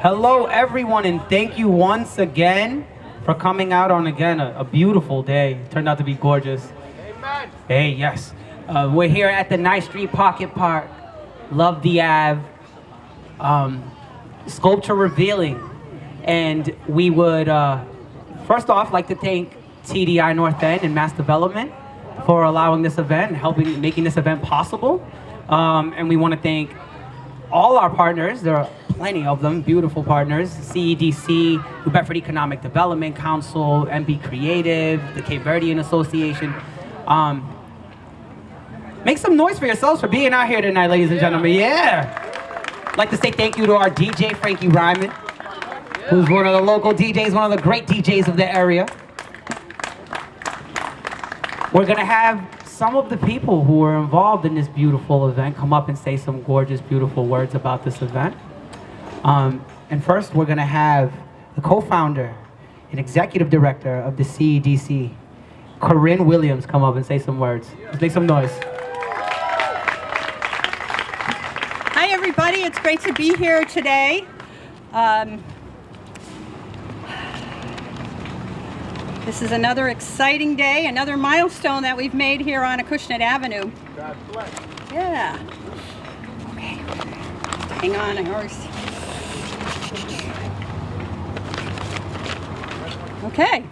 Hello, everyone, and thank you once again for coming out on, again, a beautiful day. It turned out to be gorgeous. Amen. Hey, yes. We're here at the Nye Street Pocket Park. Love the Ave. Sculpture Revealing. And we would, first off, like to thank TDI North End and Mass Development for allowing this event and making this event possible. And we want to thank all our partners. There are plenty of them, beautiful partners. CEDC, the Bedford Economic Development Council, MB Creative, the Cape Verdean Association. Make some noise for yourselves for being out here tonight, ladies and gentlemen. Yeah. I'd like to say thank you to our DJ, Frankie Ryman, who's one of the local DJs, one of the great DJs of the area. We're gonna have some of the people who were involved in this beautiful event come up and say some gorgeous, beautiful words about this event. And first, we're gonna have the co-founder and executive director of the CEDC, Corinne Williams, come up and say some words. Let's make some noise. Hi, everybody. It's great to be here today. This is another exciting day, another milestone that we've made here on Acushnet Avenue. God bless. Yeah. Okay. Hang on, Okay.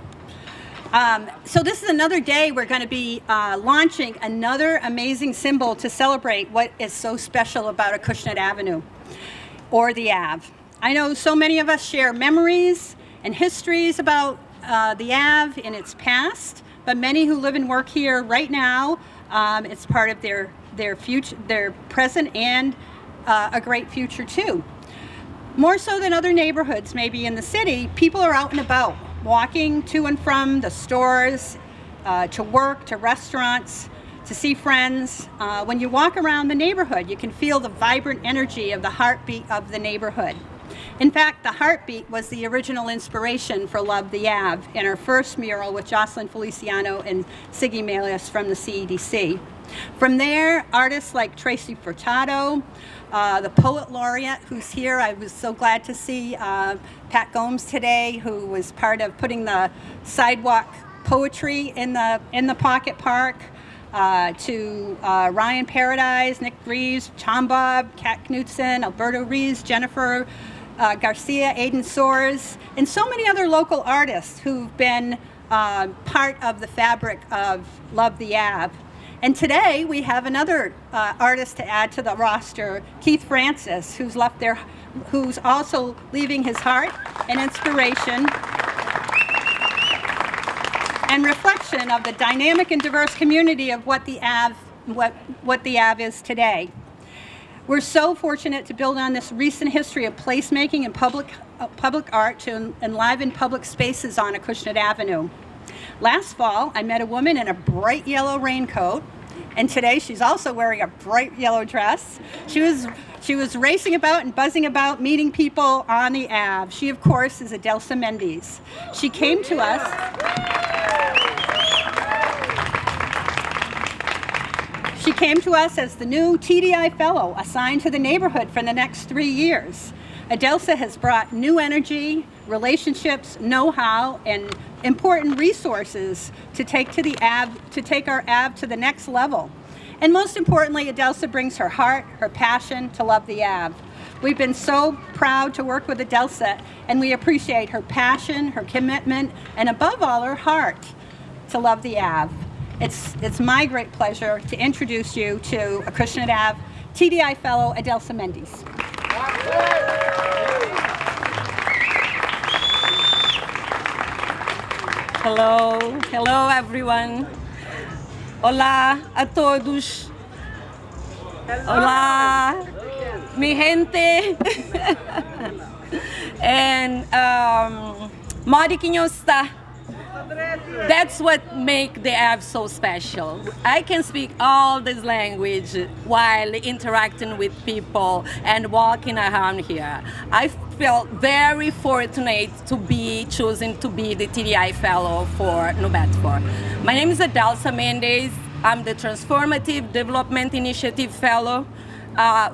So this is another day we're going to be launching another amazing symbol to celebrate what is so special about Acushnet Avenue, or the Ave. I know so many of us share memories and histories about the Ave in its past, but many who live and work here right now, it's part of their future, their present, and a great future too. More so than other neighborhoods maybe in the city, people are out and about, walking to and from the stores, to work, to restaurants, to see friends. When you walk around the neighborhood, you can feel the vibrant energy of the heartbeat of the neighborhood. In fact, the heartbeat was the original inspiration for Love the Ave in our first mural with Jocelyn Feliciano and Siggy Melius from the CEDC. From there, artists like Tracy Furtado, the poet laureate who's here. I was so glad to see Pat Gomes today, who was part of putting the sidewalk poetry in the Pocket Park, to Ryan Paradise, Nick Reeves, Tom Bob, Kat Knutson, Alberto Rees, Jennifer Garcia, Aiden Soares, and so many other local artists who've been part of the fabric of Love the Ave. And today we have another artist to add to the roster, Keith Francis, who's also leaving his heart and inspiration and reflection of the dynamic and diverse community of what the Ave is today. We're so fortunate to build on this recent history of placemaking and public art to enliven public spaces on Acushnet Avenue. Last fall, I met a woman in a bright yellow raincoat, and today she's also wearing a bright yellow dress. She was racing about and buzzing about, meeting people on the Ave. She, of course, is Adelsa Mendes. She came to us. She came to us as the new TDI Fellow assigned to the neighborhood for the next 3 years. Adelsa has brought new energy, relationships, know-how, and important resources to take our Ave to the next level. And most importantly, Adelsa brings her heart, her passion to love the Ave. We've been so proud to work with Adelsa, and we appreciate her passion, her commitment, and above all, her heart to love the Ave. It's my great pleasure to introduce you to Acushnet Ave TDI Fellow Adelsa Mendes. Hello everyone. Hola a todos. Hola, mi gente. And Mari Quinosta. That's what makes the Ave so special. I can speak all this language while interacting with people and walking around here. I felt very fortunate to be chosen to be the TDI Fellow for New Bedford. My name is Adelsa Mendes. I'm the Transformative Development Initiative Fellow.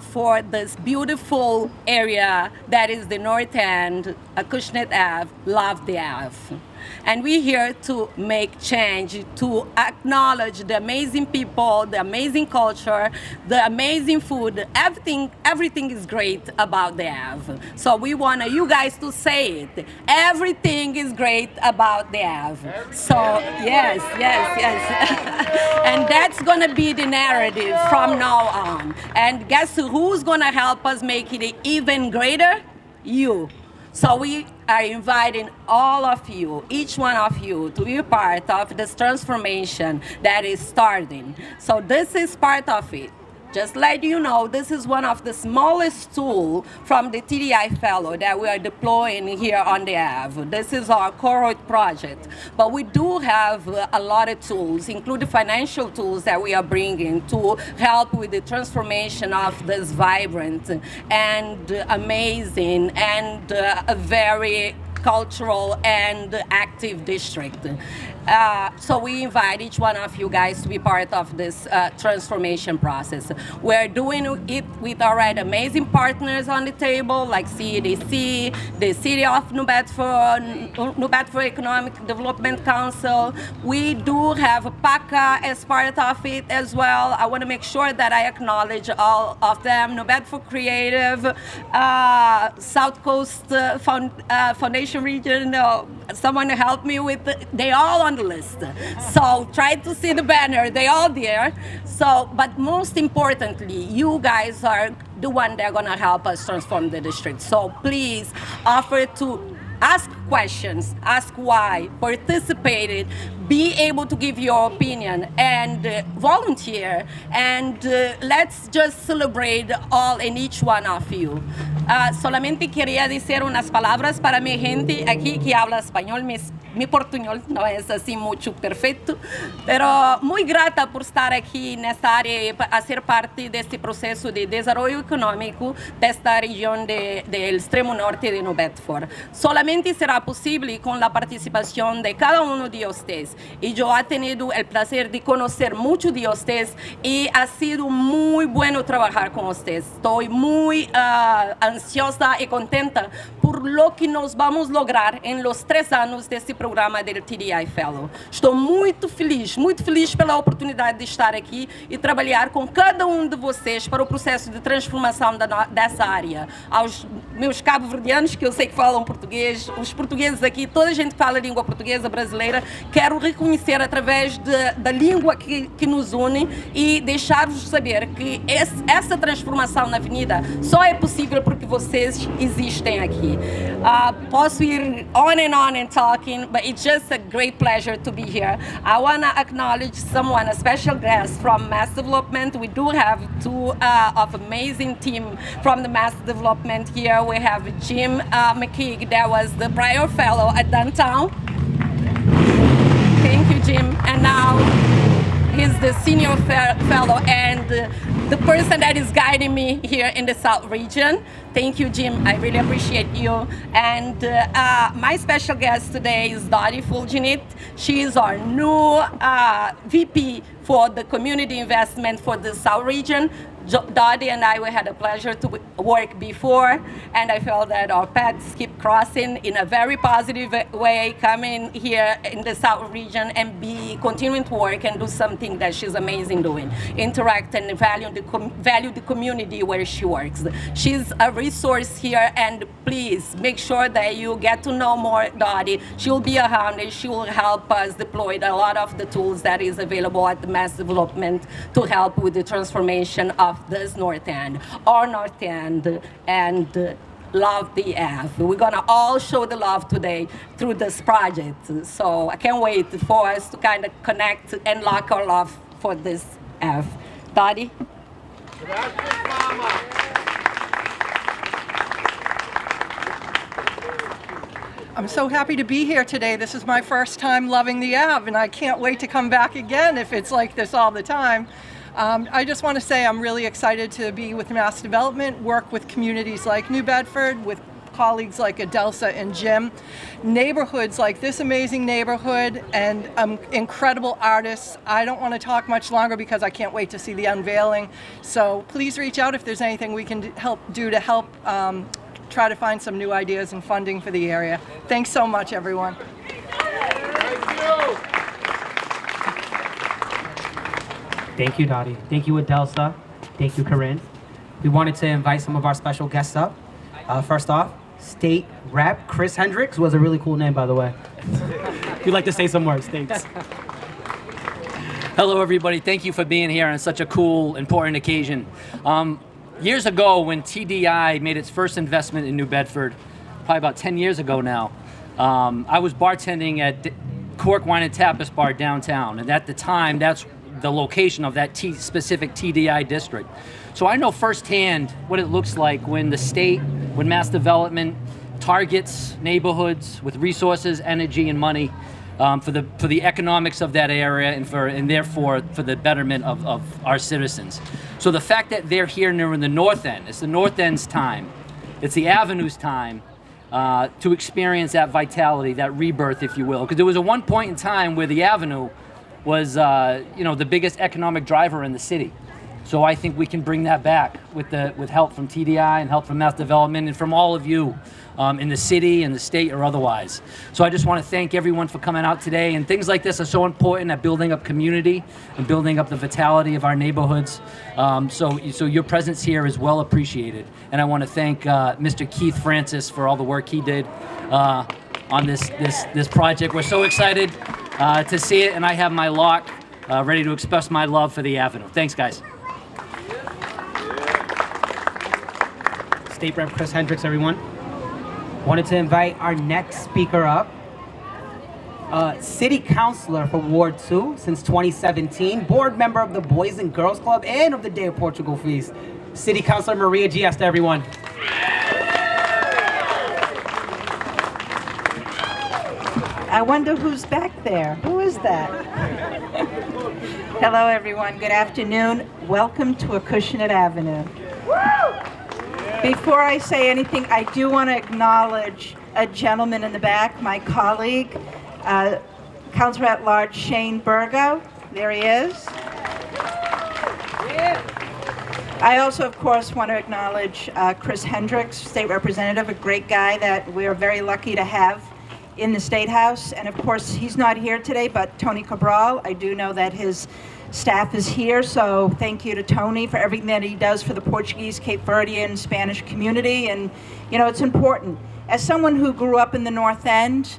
for this beautiful area that is the North End, Acushnet Ave, love the Ave. And we're here to make change, to acknowledge the amazing people, the amazing culture, the amazing food. Everything is great about the Ave. So we want you guys to say it. Everything is great about the Ave. So yes. And that's gonna be the narrative from now on. And guess who's gonna help us make it even greater? You. So we are inviting all of you, each one of you, to be part of this transformation that is starting. So this is part of it. Just let you know, this is one of the smallest tools from the TDI Fellow that we are deploying here on the Ave. This is our cohort project. But we do have a lot of tools, including financial tools that we are bringing to help with the transformation of this vibrant and amazing and a very cultural and active district. So we invite each one of you guys to be part of this transformation process. We're doing it with already amazing partners on the table, like CEDC, the City of New Bedford, New Bedford Economic Development Council. We do have PACA as part of it as well. I want to make sure that I acknowledge all of them. New Bedford Creative, South Coast Foundation Region, someone help me with they all on the list. So try to see the banner, they all there. So, but most importantly, you guys are the one that are gonna help us transform the district. So please offer to ask questions, ask why, participate, be able to give your opinion and volunteer, and let's just celebrate all and each one of you. Solamente quería decir unas palabras para mi gente aquí que habla español. Mi portuñol no es así mucho perfecto, pero muy grata por estar aquí nesta área a ser parte deste processo de desarrollo econômico desta região del extremo norte de New Bedford. Solamente será posible con la participación de cada uno de ustedes. Y yo he tenido el placer de conocer mucho de ustedes y ha sido muy bueno trabajar con ustedes. Estoy muy ansiosa y contenta por lo que nos vamos a lograr en los 3 anos deste programa do TDI Fellow. Estou muito feliz pela oportunidade de estar aqui e trabalhar com cada um de vocês para o processo de transformação dessa área. Aos meus cabo-verdianos, que eu sei que falam português, os portugueses aqui, toda a gente fala a língua portuguesa brasileira, quero reconhecer através da língua que nos une e deixar-vos saber que essa transformação na avenida só é possível porque vocês existem aqui. Posso ir on and talking, but it's just a great pleasure to be here. I want to acknowledge someone, a special guest from Mass Development. We do have 2 of amazing team from the Mass Development here. We have Jim McKeague, that was the prior fellow at downtown. Thank you, Jim. And now he's the senior fellow and the person that is guiding me here in the South region. Thank you, Jim. I really appreciate you. And my special guest today is Dottie Fulgenit. She is our new VP for the community investment for the South region. Dottie and I, we had a pleasure to work before, and I felt that our paths keep crossing in a very positive way, coming here in the South region and continuing to work and do something that she's amazing doing, interact and value the community where she works. She's a resource here, and please make sure that you get to know more Dottie. She'll be around and she will help us deploy a lot of the tools that is available at the Mass Development to help with the transformation of this North End, our North End, and love the Ave. We're gonna all show the love today through this project. So I can't wait for us to kind of connect and lock our love for this Ave. Dottie? I'm so happy to be here today. This is my first time loving the Ave, and I can't wait to come back again if it's like this all the time. I just want to say I'm really excited to be with Mass Development, work with communities like New Bedford, with colleagues like Adelsa and Jim, neighborhoods like this amazing neighborhood, and incredible artists. I don't want to talk much longer because I can't wait to see the unveiling. So please reach out if there's anything we can do to help try to find some new ideas and funding for the area. Thanks so much, everyone. Thank you, Dottie. Thank you, Adelsa. Thank you, Corinne. We wanted to invite some of our special guests up. First off, State Rep Chris Hendricks was a really cool name, by the way. If you'd like to say some words, thanks. Hello, everybody. Thank you for being here on such a cool, important occasion. Years ago, when TDI made its first investment in New Bedford, probably about 10 years ago now, I was bartending at Cork Wine and Tapas Bar downtown, and at the time, that's the location of that specific TDI district. So I know firsthand what it looks like when the state, when mass development targets neighborhoods with resources, energy, and money for the economics of that area and therefore for the betterment of our citizens. So the fact that they're here near the North End, it's the North End's time, it's the Avenue's time to experience that vitality, that rebirth, if you will. Because there was one point in time where the Avenue was the biggest economic driver in the city. So I think we can bring that back with help from TDI and help from mass development and from all of you in the city and the state or otherwise. So I just want to thank everyone for coming out today. And things like this are so important at building up community and building up the vitality of our neighborhoods. So your presence here is well appreciated. And I want to thank Mr. Keith Francis for all the work he did on this project. We're so excited to see it, and I have my lock ready to express my love for the Avenue. Thanks, guys. State Rep Chris Hendricks, everyone. Wanted to invite our next speaker up. City Councilor for Ward 2 since 2017, board member of the Boys and Girls Club and of the Day of Portugal Feast, City Councilor Maria Giesta, everyone. I wonder who's back there. Who is that? Hello, everyone. Good afternoon. Welcome to Acushnet Avenue. Before I say anything, I do want to acknowledge a gentleman in the back, my colleague, Councilor at Large Shane Burgo. There he is. I also, of course, want to acknowledge Chris Hendricks, state representative, a great guy that we're very lucky to have in the State House. And of course, he's not here today, but Tony Cabral, I do know that his staff is here, so thank you to Tony for everything that he does for the Portuguese, Cape Verdean, Spanish community. And you know, it's important. As someone who grew up in the North End,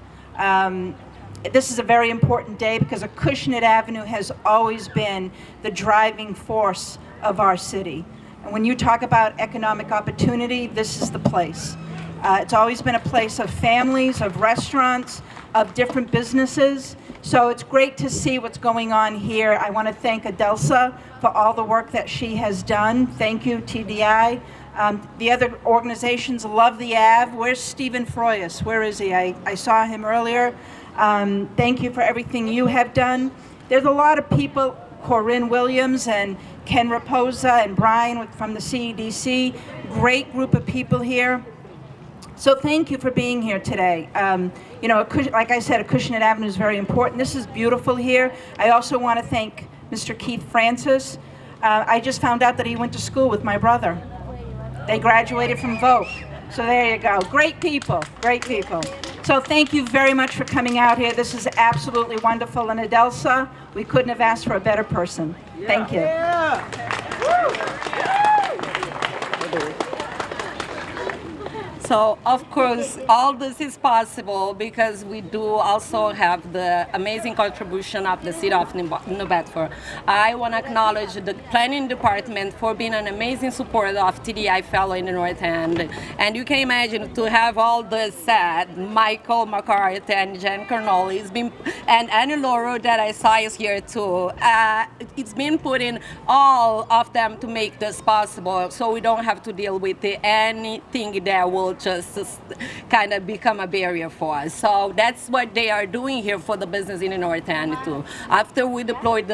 this is a very important day because Acushnet Avenue has always been the driving force of our city. And when you talk about economic opportunity, this is the place. It's always been a place of families, of restaurants, of different businesses. So it's great to see what's going on here. I want to thank Adelsa for all the work that she has done. Thank you, TDI. The other organizations love the Ave. Where's Stephen Froyas? Where is he? I saw him earlier. Thank you for everything you have done. There's a lot of people, Corinne Williams and Ken Raposa and Brian from the CEDC. Great group of people here. So thank you for being here today. You know, like I said, Acushnet Avenue is very important. This is beautiful here. I also want to thank Mr. Keith Francis. I just found out that he went to school with my brother. They graduated from Vogue. So there you go. Great people, great people. So thank you very much for coming out here. This is absolutely wonderful. And Adelsa, we couldn't have asked for a better person. Thank you. So, of course, all this is possible because we do also have the amazing contribution of the City of New Bedford. I want to acknowledge the Planning Department for being an amazing supporter of TDI Fellow in the North End. And you can imagine to have all this said, Michael McCarthy and Jen Carnoli, and Annie Lauro that I saw is here too. It's been putting all of them to make this possible so we don't have to deal with anything that will just kind of become a barrier for us. So that's what they are doing here for the business in the North End too. After we deployed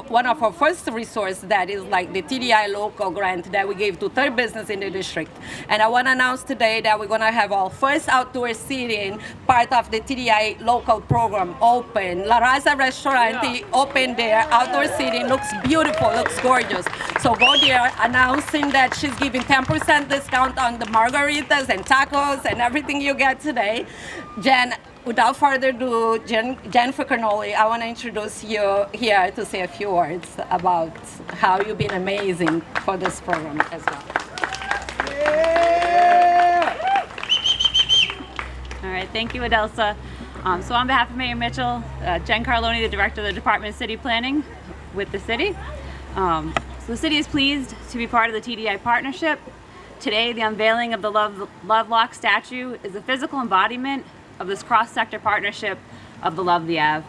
one of our first resources, that is like the TDI local grant that we gave to 30 business in the district. And I want to announce today that we're going to have our first outdoor seating, part of the TDI local program, open. La Raza restaurant open there, outdoor seating, looks beautiful, looks gorgeous. So go there, announcing that she's giving 10% discount on the margaritas and tacos and everything you get today. Jen, without further ado, Jennifer Cannoli, I want to introduce you here to say a few words about how you've been amazing for this program as well. All right, thank you, Adelsa. So on behalf of Mayor Mitchell, Jen Carloni, the Director of the Department of City Planning with the city. So the city is pleased to be part of the TDI partnership. Today, the unveiling of the Love Lock statue is a physical embodiment of this cross-sector partnership of the Love the Ave.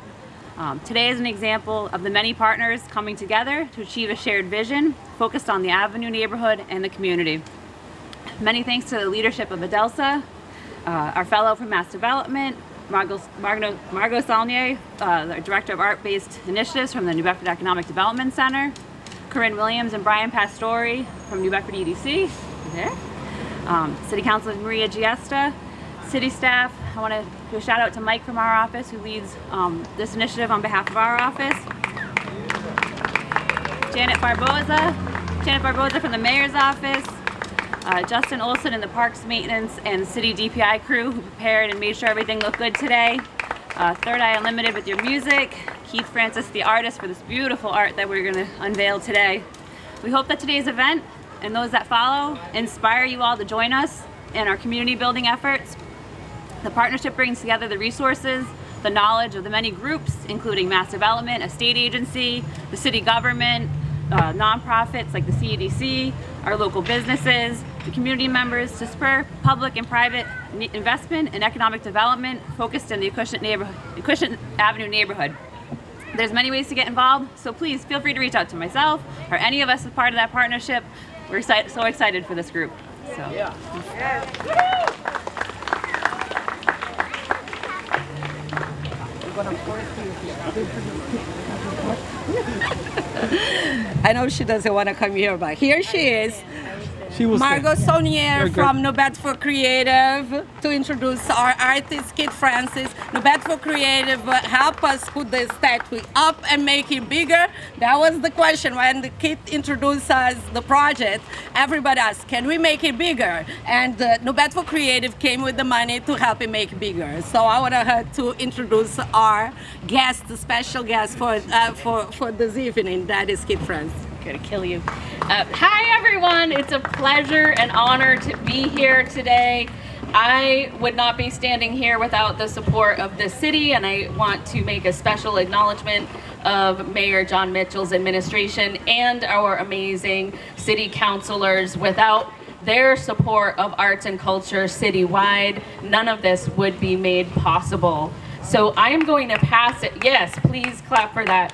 Today is an example of the many partners coming together to achieve a shared vision focused on the Avenue neighborhood and the community. Many thanks to the leadership of Adelsa, our fellow from Mass Development, Margot Saulnier, the Director of Art-Based Initiatives from the New Bedford Economic Development Center, Corinne Williams and Brian Pastore from New Bedford EDC, there. City Councilor Maria Giesta, city staff. I want to do a shout out to Mike from our office, who leads this initiative on behalf of our office. Janet Barboza from the mayor's office. Justin Olson and the Parks Maintenance and City DPI crew who prepared and made sure everything looked good today. Third Eye Unlimited with your music. Keith Francis, the artist, for this beautiful art that we're going to unveil today. We hope that today's event and those that follow inspire you all to join us in our community building efforts. The partnership brings together the resources, the knowledge of the many groups, including Mass Development, a state agency, the city government, nonprofits like the CEDC, our local businesses, the community members, to spur public and private investment and economic development focused in the Acushnet Avenue neighborhood. There's many ways to get involved, so please feel free to reach out to myself or any of us as part of that partnership. We're so excited for this group. So. Yeah. I know she doesn't want to come here, but here she is. Margot Saulnier from New Bedford Creative to introduce our artist, Kit Francis. New Bedford Creative help us put the statue up and make it bigger. That was the question when the Kit introduced us the project. Everybody asked, can we make it bigger? And New Bedford Creative came with the money to help it make bigger. So I want her to introduce our guest, the special guest for this evening. That is Kit Francis. Gonna kill you. Hi everyone, it's a pleasure and honor to be here today. I would not be standing here without the support of the city, and I want to make a special acknowledgement of Mayor John Mitchell's administration and our amazing city councilors. Without their support of arts and culture citywide, none of this would be made possible. So I am going to pass it. Yes, please clap for that.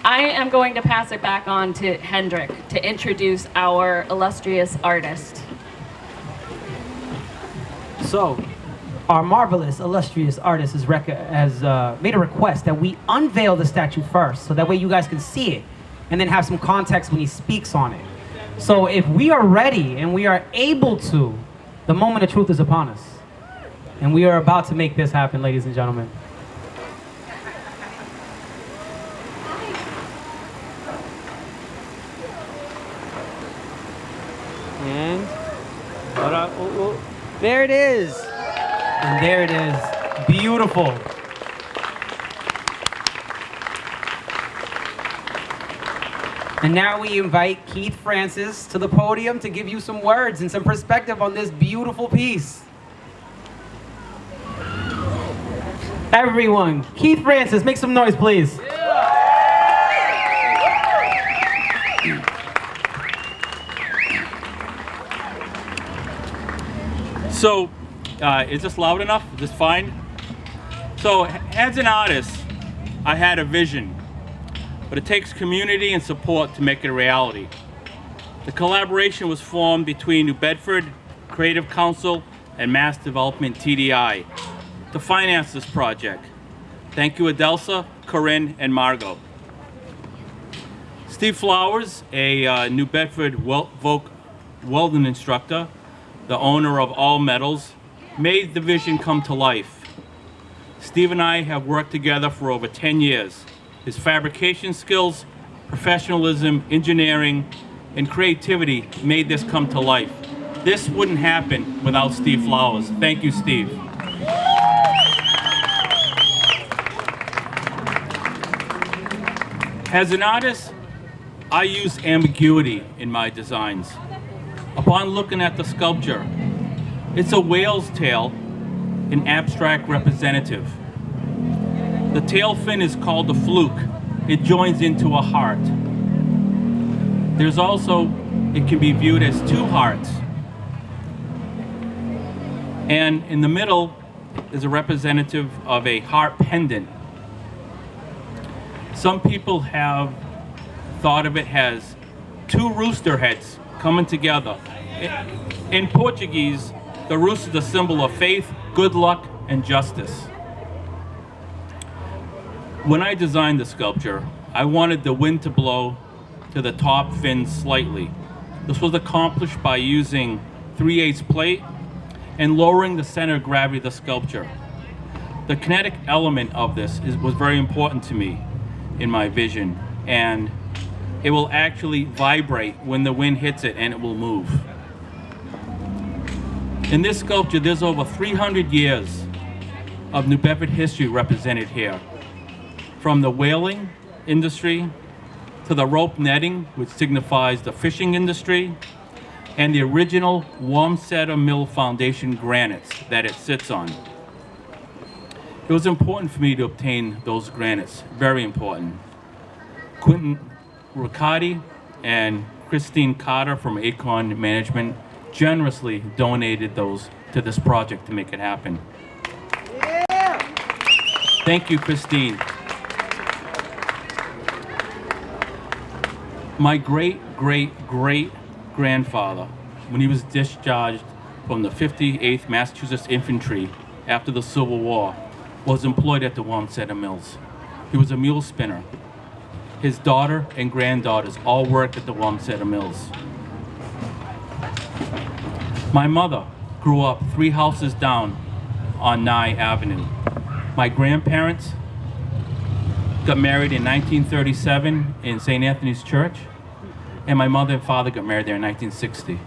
I am going to pass it back on to Hendrik to introduce our illustrious artist. So, our marvelous, illustrious artist has made a request that we unveil the statue first, so that way you guys can see it, and then have some context when he speaks on it. So if we are ready and we are able to, the moment of truth is upon us. And we are about to make this happen, ladies and gentlemen. And there it is. And there it is. Beautiful. And now we invite Keith Francis to the podium to give you some words and some perspective on this beautiful piece. Everyone, Keith Francis, make some noise, please. So, is this loud enough? Is this fine? So, as an artist, I had a vision, but it takes community and support to make it a reality. The collaboration was formed between New Bedford Creative Council and Mass Development TDI to finance this project. Thank you, Adelsa, Corinne, and Margot. Steve Flowers, a New Bedford welding instructor, the owner of All Metals, made the vision come to life. Steve and I have worked together for over 10 years. His fabrication skills, professionalism, engineering, and creativity made this come to life. This wouldn't happen without Steve Flowers. Thank you, Steve. As an artist, I use ambiguity in my designs. Upon looking at the sculpture, it's a whale's tail, an abstract representative. The tail fin is called a fluke. It joins into a heart. There's also, it can be viewed as two hearts. And in the middle is a representative of a heart pendant. Some people have thought of it as two rooster heads coming together. In Portuguese, the rooster is a symbol of faith, good luck, and justice. When I designed the sculpture, I wanted the wind to blow to the top fin slightly. This was accomplished by using 3/8 plate and lowering the center of gravity of the sculpture. The kinetic element of this was very important to me in my vision, and it will actually vibrate when the wind hits it, and it will move. In this sculpture, there's over 300 years of New Bedford history represented here. From the whaling industry to the rope netting, which signifies the fishing industry, and the original Wamsutta Mill Foundation granites that it sits on. It was important for me to obtain those granites, very important. Quentin Riccardi and Christine Carter from Acorn Management generously donated those to this project to make it happen. Yeah. Thank you, Christine. My great-great-great-grandfather, when he was discharged from the 58th Massachusetts Infantry after the Civil War, was employed at the Wamsutta Mills. He was a mule spinner. His daughter and granddaughters all worked at the Wamsutta Mills. My mother grew up 3 houses down on Nye Avenue. My grandparents got married in 1937 in St. Anthony's Church, and my mother and father got married there in 1960.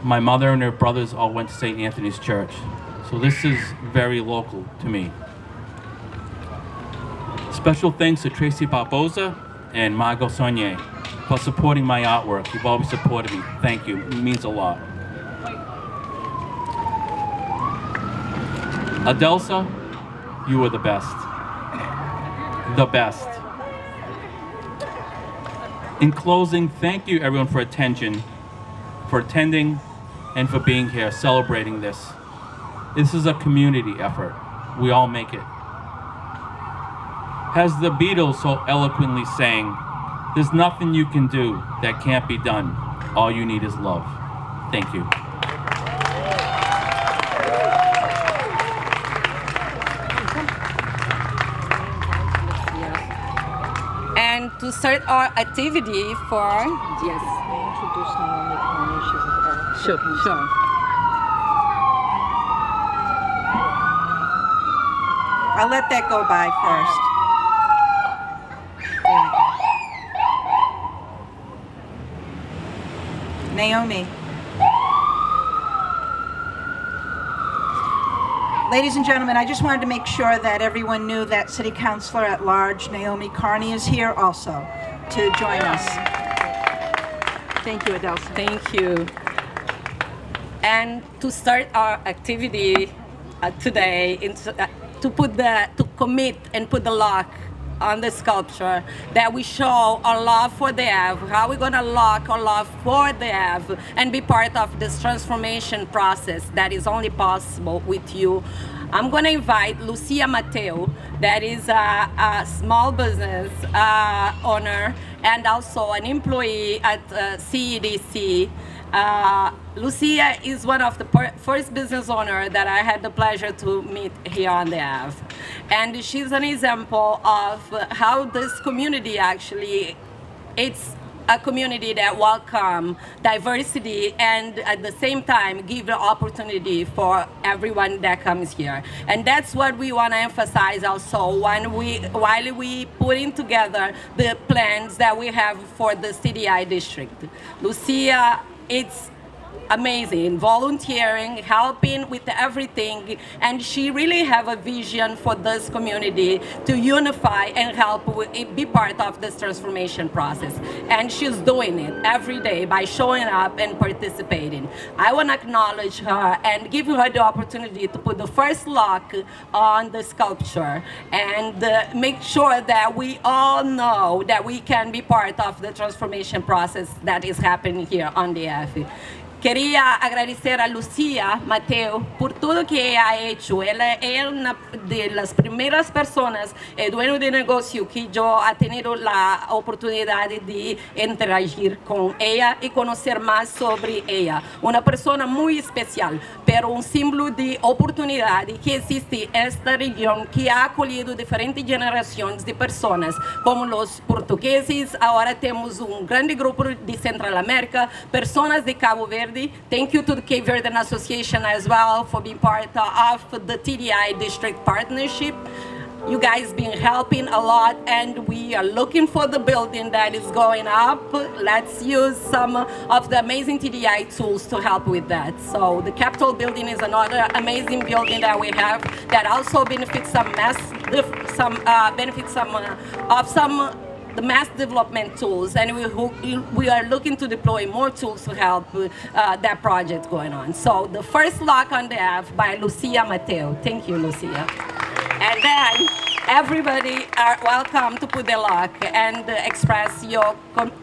My mother and her brothers all went to St. Anthony's Church. So this is very local to me. Special thanks to Tracy Barboza and Margot Saunier for supporting my artwork. You've always supported me. Thank you. It means a lot. Adelsa, you are the best. The best. In closing, thank you everyone for attending, and for being here, celebrating this. This is a community effort. We all make it. As the Beatles so eloquently sang, there's nothing you can do that can't be done. All you need is love. Thank you. And to start our activity for, yes. Sure. I'll let that go by first. Naomi. Ladies and gentlemen, I just wanted to make sure that everyone knew that City Councilor at Large, Naomi Carney, is here also to join us. Thank you, Adelsa. Thank you. And to start our activity today, to commit and put the lock on the sculpture, that we show our love for the Ave, how we're gonna lock our love for the Ave and be part of this transformation process that is only possible with you I'm going to invite Lucia Mateo, that is a small business owner and also an employee at CEDC. Lucia is one of the first business owners that I had the pleasure to meet here on the Ave. And she's an example of how this community actually, it's a community that welcome diversity and at the same time give the opportunity for everyone that comes here. And that's what we want to emphasize also while we putting together the plans that we have for the CDI district. Lucia, it's amazing, volunteering, helping with everything, and she really have a vision for this community to unify and help be part of this transformation process. And she's doing it every day by showing up and participating. I want to acknowledge her and give her the opportunity to put the first lock on the sculpture and make sure that we all know that we can be part of the transformation process that is happening here on the F. Quería agradecer a Lucia Mateo por todo que ella ha hecho. Ella es una de las primeras personas, dueño de negocio, que yo he tenido la oportunidad de interagir con ella y conocer más sobre ella. Una persona muy especial, pero un símbolo de oportunidad que existe en esta región que ha acogido diferentes generaciones de personas, como los portugueses. Ahora tenemos un grande grupo de Central América, personas de Cabo Verde. Thank you to the Cape Verdean Association as well for being part of the TDI District Partnership. You guys been helping a lot, and we are looking for the building that is going up. Let's use some of the amazing TDI tools to help with that. So the Capitol building is another amazing building that we have that also benefits the mass development tools, and we are looking to deploy more tools to help that project going on. So the first lock on the Ave by Lucia Mateo. Thank you, Lucia. And then everybody are welcome to put the lock and express your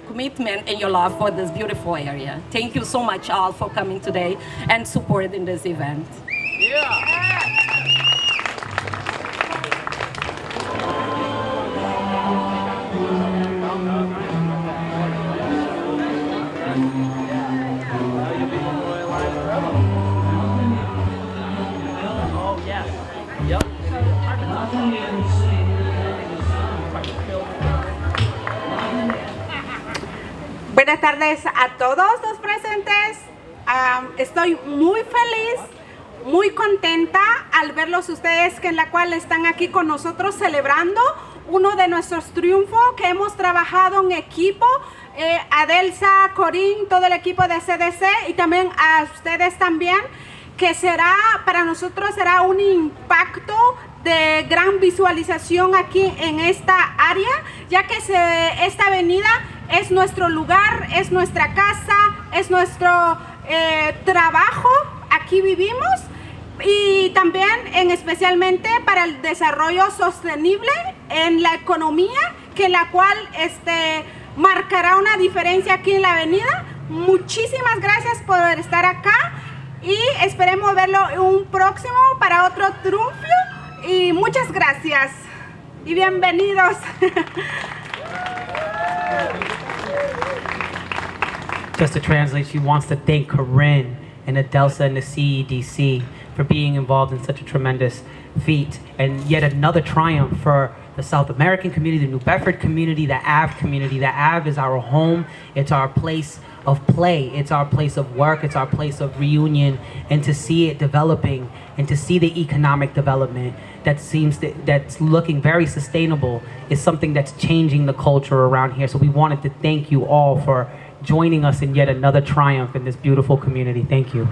commitment and your love for this beautiful area. Thank you so much all for coming today and supporting this event. Buenas tardes a todos los presentes. Estoy muy feliz, muy contenta al verlos ustedes que en la cual están aquí con nosotros celebrando uno de nuestros triunfos que hemos trabajado en equipo. Adelsa, Corín, todo el equipo de CDC y también a ustedes también, que será para nosotros será un impacto de gran visualización aquí en esta área, ya que esta avenida es nuestro lugar, es nuestra casa, es nuestro trabajo, aquí vivimos, y también especialmente para el desarrollo sostenible en la economía, que la cual marcará una diferencia aquí en la avenida. Muchísimas gracias por estar acá y esperemos verlo un próximo para otro triunfo, y muchas gracias y bienvenidos. Just to translate, she wants to thank Corinne and Adelsa and the CEDC for being involved in such a tremendous feat and yet another triumph for the South American community, the New Bedford community, the Ave community. The Ave is our home. It's our place of play. It's our place of work. It's our place of reunion. And to see it developing and to see the economic development that's looking very sustainable is something that's changing the culture around here. So we wanted to thank you all for joining us in yet another triumph in this beautiful community. Thank you.